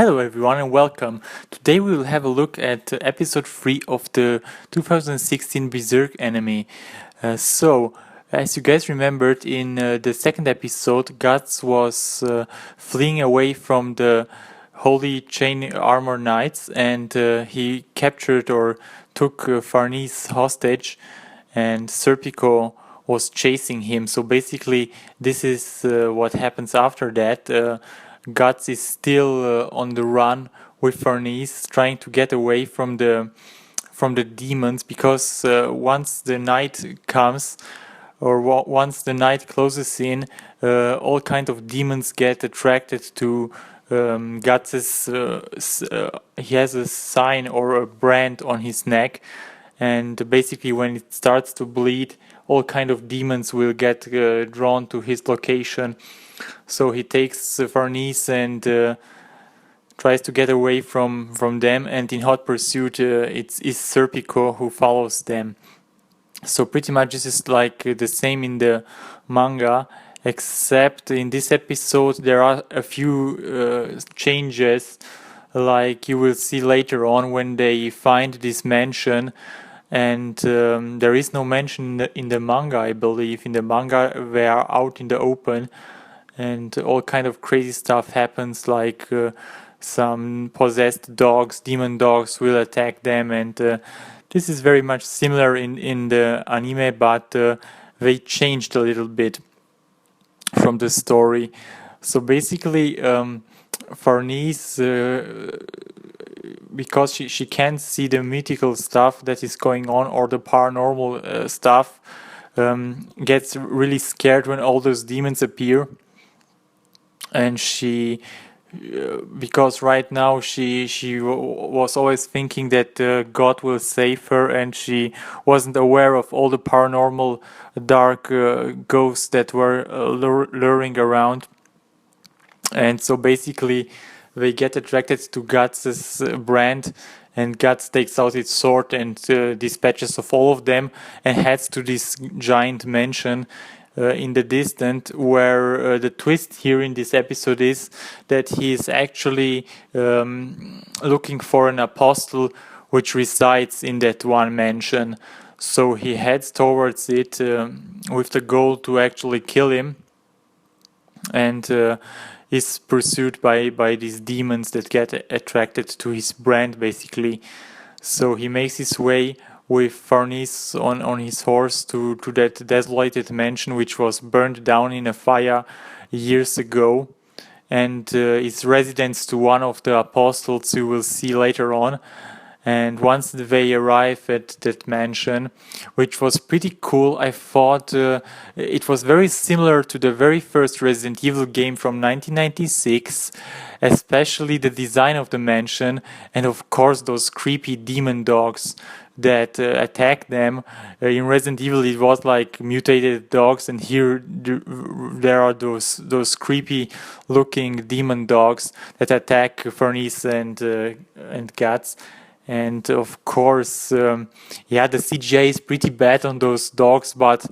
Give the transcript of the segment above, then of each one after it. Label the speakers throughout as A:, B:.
A: Hello everyone and welcome. Today we will have a look at episode 3 of the 2016 Berserk anime. As you guys remembered, in the second episode, Guts was fleeing away from the Holy Chain Armor Knights, and he captured or took Farnese hostage, and Serpico was chasing him. So basically this is what happens after that. Guts is still on the run with Farnese, trying to get away from the demons, because once the night comes, or once the night closes in, all kind of demons get attracted to Guts's. He has a sign or a brand on his neck, and basically when it starts to bleed, all kind of demons will get drawn to his location. So he takes Farnese and tries to get away from them, and in hot pursuit it's Serpico who follows them. So pretty much this is like the same in the manga, except in this episode there are a few changes, like you will see later on when they find this mansion. And there is no mention in the manga, I believe. In the manga they are out in the open, and all kind of crazy stuff happens, like some possessed dogs, demon dogs will attack them, and this is very much similar in the anime, but they changed a little bit from the story. So basically Farnese, because she can't see the mythical stuff that is going on, or the paranormal stuff, gets really scared when all those demons appear. And she, because right now she was always thinking that God will save her, and she wasn't aware of all the paranormal dark ghosts that were luring around. And so basically they get attracted to Guts' brand, and Guts takes out its sword and dispatches of all of them, and heads to this giant mansion in the distance, where the twist here in this episode is that he is actually looking for an apostle which resides in that one mansion. So he heads towards it with the goal to actually kill him, and is pursued by these demons that get attracted to his brand, basically. So he makes his way with Farnese on his horse to that desolated mansion, which was burned down in a fire years ago, and is residence to one of the apostles you will see later on. And once they arrive at that mansion, which was pretty cool, I thought it was very similar to the very first Resident Evil game from 1996, especially the design of the mansion, and of course those creepy demon dogs that attack them. In Resident Evil it was like mutated dogs, and here there are those creepy looking demon dogs that attack Farnese and Guts. And of course, the CGI is pretty bad on those dogs, but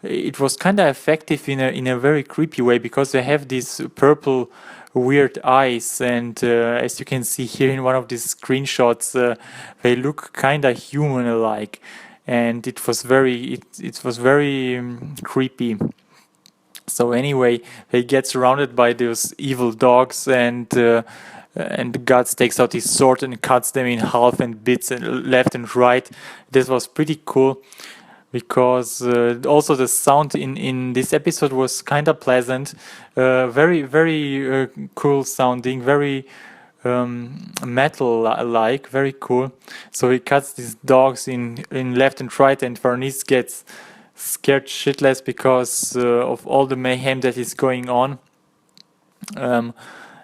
A: it was kind of effective in a very creepy way, because they have these purple weird eyes, and as you can see here in one of these screenshots, they look kind of human-like, and it was very creepy. So anyway, they get surrounded by those evil dogs, and Guts takes out his sword and cuts them in half and bits and left and right. This was pretty cool, because also the sound in this episode was kind of pleasant, very cool sounding, very metal-like, very cool. So he cuts these dogs in left and right, and Farnese gets scared shitless because of all the mayhem that is going on.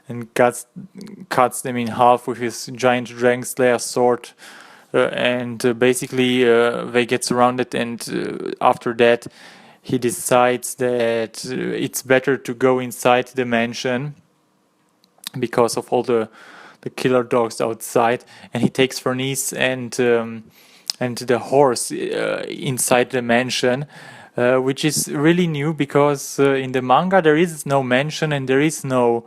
A: And cuts them in half with his giant Dragon Slayer sword, and basically they get surrounded, and after that he decides that it's better to go inside the mansion because of all the killer dogs outside, and he takes Farnese and the horse inside the mansion, which is really new, because in the manga there is no mansion and there is no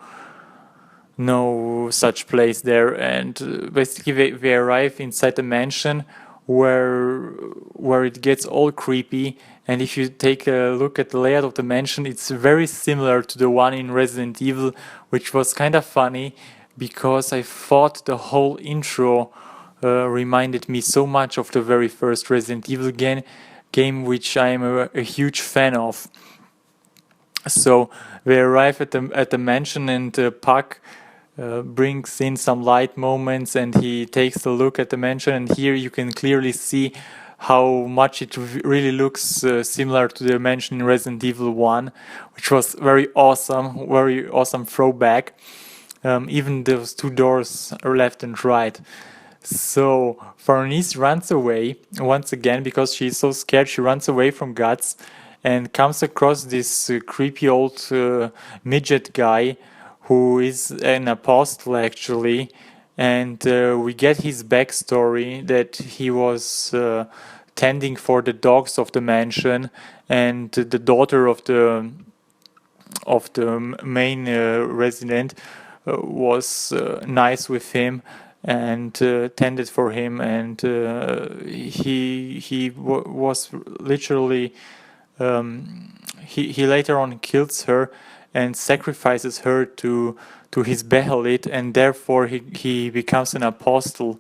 A: no such place there. And basically they arrive inside the mansion where it gets all creepy. And if you take a look at the layout of the mansion, it's very similar to the one in Resident Evil, which was kind of funny because I thought the whole intro reminded me so much of the very first Resident Evil game, which I am a huge fan of. So they arrive at the mansion, and Puck brings in some light moments, and he takes a look at the mansion, and here you can clearly see how much it really looks similar to the mansion in Resident Evil 1, which was very awesome throwback. Even those two doors are left and right. So Farnese runs away once again because she's so scared. She runs away from Guts and comes across this creepy old midget guy who is an apostle actually. And we get his backstory that he was tending for the dogs of the mansion, and the daughter of the main resident was nice with him and tended for him, and he was literally he later on kills her and sacrifices her to his Behelit, and therefore he becomes an apostle.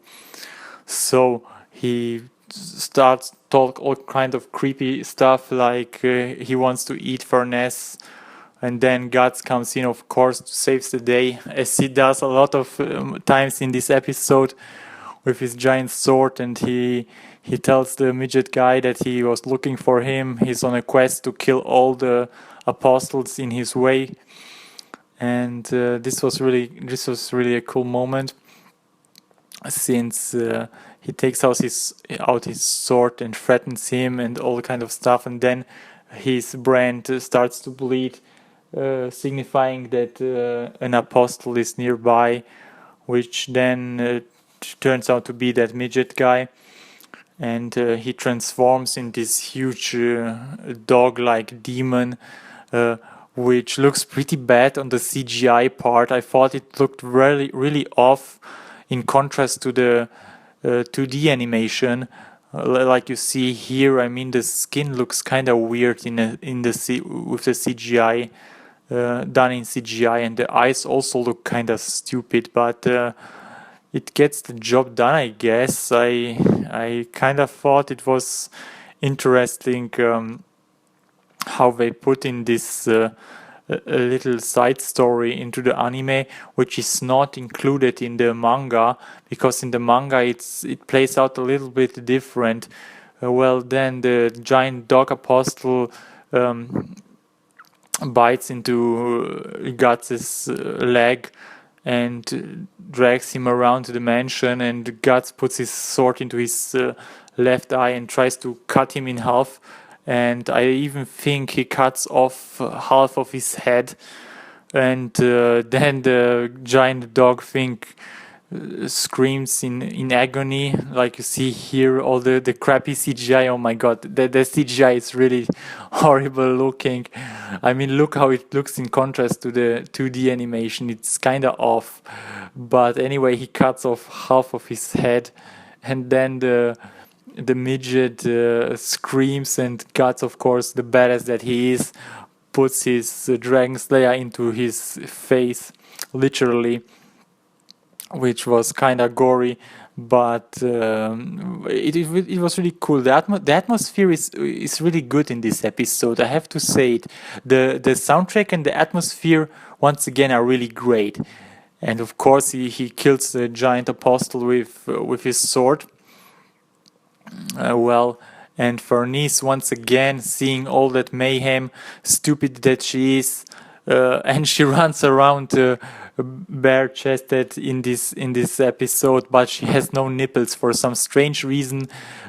A: So he starts talk all kind of creepy stuff, like he wants to eat Farnese, and then Guts comes in, of course, to save the day, as he does a lot of times in this episode with his giant sword, and he tells the midget guy that he was looking for him. He's on a quest to kill all the apostles in his way. And this was really a cool moment, since he takes out his sword and threatens him and all kind of stuff, and then his brand starts to bleed, signifying that an apostle is nearby, which then turns out to be that midget guy, and he transforms in this huge dog-like demon, which looks pretty bad on the CGI part. I thought it looked really off in contrast to the 2D animation. Like you see here, I mean, the skin looks kind of weird with the CGI, done in CGI, and the eyes also look kind of stupid, but it gets the job done, I guess. I kind of thought it was interesting how they put in this a little side story into the anime, which is not included in the manga, because in the manga it plays out a little bit different. Well, then the giant dog apostle bites into Guts' leg and drags him around to the mansion, and Guts puts his sword into his left eye and tries to cut him in half. And I even think he cuts off half of his head, and then the giant dog thing screams in agony, like you see here, all the crappy CGI. Oh my god, the CGI is really horrible looking. I mean, look how it looks in contrast to the 2D animation. It's kind of off, but anyway, he cuts off half of his head, and then the midget screams, and Guts, of course, the badass that he is, puts his Dragon Slayer into his face, literally, which was kind of gory, but it was really cool. The atmosphere is really good in this episode, I have to say it. The soundtrack and the atmosphere, once again, are really great. And of course, he kills the giant apostle with his sword. And Farnese, once again, seeing all that mayhem, stupid that she is, and she runs around bare-chested in this episode, but she has no nipples for some strange reason.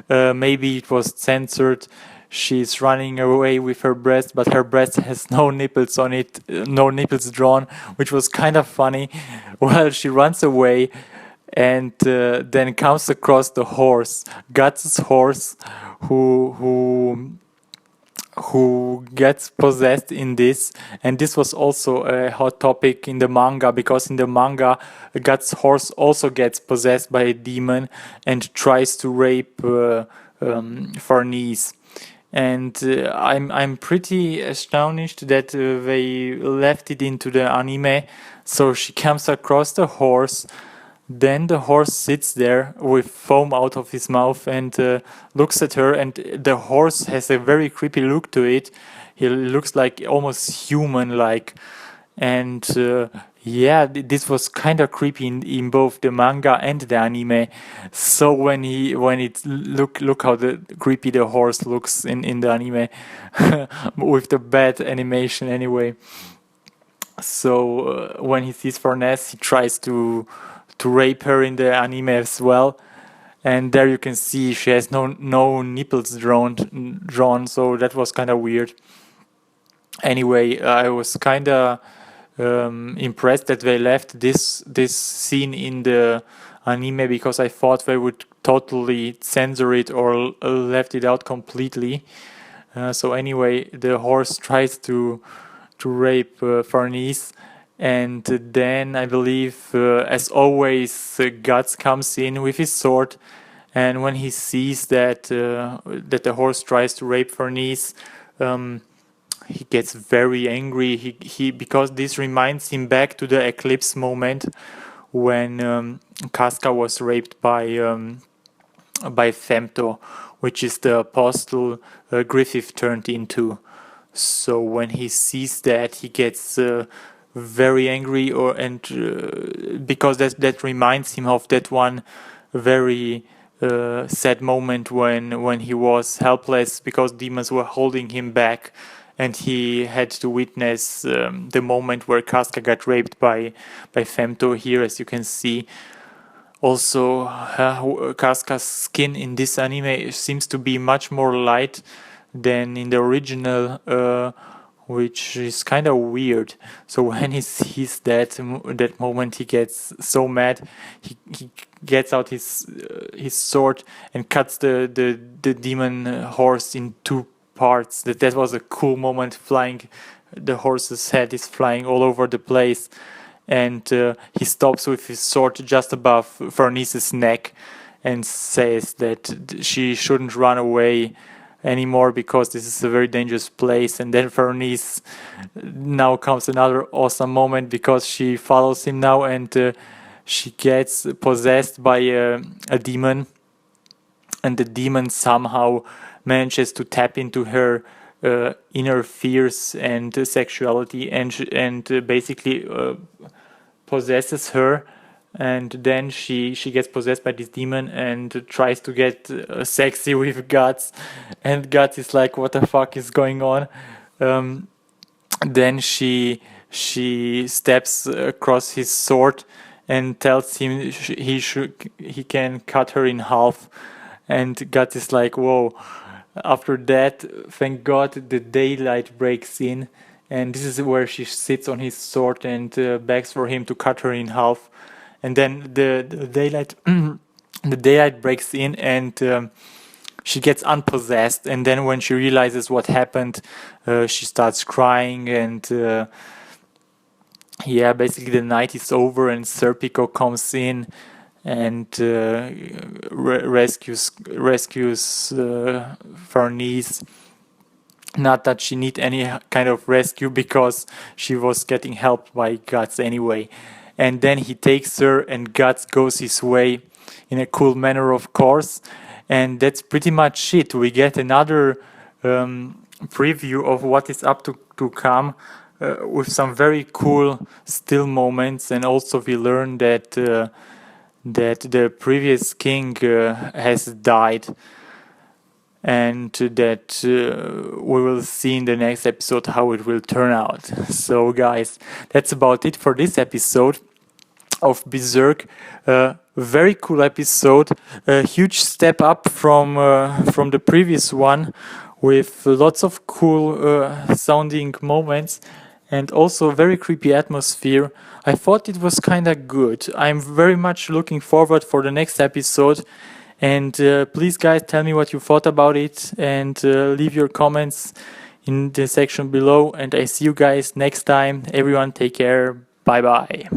A: Maybe it was censored. She's running away with her breast, but her breast has no nipples on it, no nipples drawn, which was kind of funny. Well, she runs away, and then comes across the horse, Guts' horse, who who gets possessed in this, and this was also a hot topic in the manga, because in the manga Guts' horse also gets possessed by a demon and tries to rape Farnese. And I'm pretty astonished that they left it into the anime. So she comes across the horse, then the horse sits there with foam out of his mouth and looks at her, and the horse has a very creepy look to it. He looks like almost human-like, and this was kind of creepy in both the manga and the anime. So when it look how creepy the horse looks in the anime with the bad animation anyway. So when he sees Farnese, he tries to rape her in the anime as well, and there you can see she has no nipples drawn, so that was kind of weird. Anyway, I was kind of impressed that they left this scene in the anime, because I thought they would totally censor it or left it out completely. So anyway, the horse tries to rape Farnese, and then I believe, as always, Guts comes in with his sword, and when he sees that the horse tries to rape Farnese, he gets very angry. He because this reminds him back to the eclipse moment when Casca was raped by Femto, which is the apostle Griffith turned into. So when he sees that, he gets very angry, because that reminds him of that one very sad moment when he was helpless because demons were holding him back, and he had to witness the moment where Casca got raped by Femto here, as you can see. Also, Casca's skin in this anime seems to be much more light than in the original, which is kind of weird. So when he sees that moment, he gets so mad. He gets out his sword and cuts the demon horse in two parts. That was a cool moment. Flying, the horse's head is flying all over the place, and he stops with his sword just above Farnese's neck and says that she shouldn't run away anymore because this is a very dangerous place. And then Farnese, now comes another awesome moment, because she follows him now, and she gets possessed by a demon, and the demon somehow manages to tap into her inner fears and sexuality, and basically possesses her. And then she gets possessed by this demon and tries to get sexy with Guts, and Guts is like, what the fuck is going on? Then she steps across his sword and tells him he can cut her in half, and Guts is like, whoa. After that, thank God, the daylight breaks in, and this is where she sits on his sword and begs for him to cut her in half. And then the daylight breaks in, and she gets unpossessed. And then when she realizes what happened, she starts crying, and basically the night is over, and Serpico comes in and rescues Farnese. Not that she need any kind of rescue, because she was getting helped by Guts anyway. And then he takes her, and Guts goes his way in a cool manner, of course. And that's pretty much it. We get another preview of what is up to come, with some very cool still moments. And also we learn that the previous king has died, and that we will see in the next episode how it will turn out. So guys, that's about it for this episode of Berserk. Very cool episode, a huge step up from the previous one, with lots of cool sounding moments, and also very creepy atmosphere. I thought it was kinda good. I'm very much looking forward for the next episode. And please guys, tell me what you thought about it, and leave your comments in the section below, and I see you guys next time. Everyone take care. Bye bye.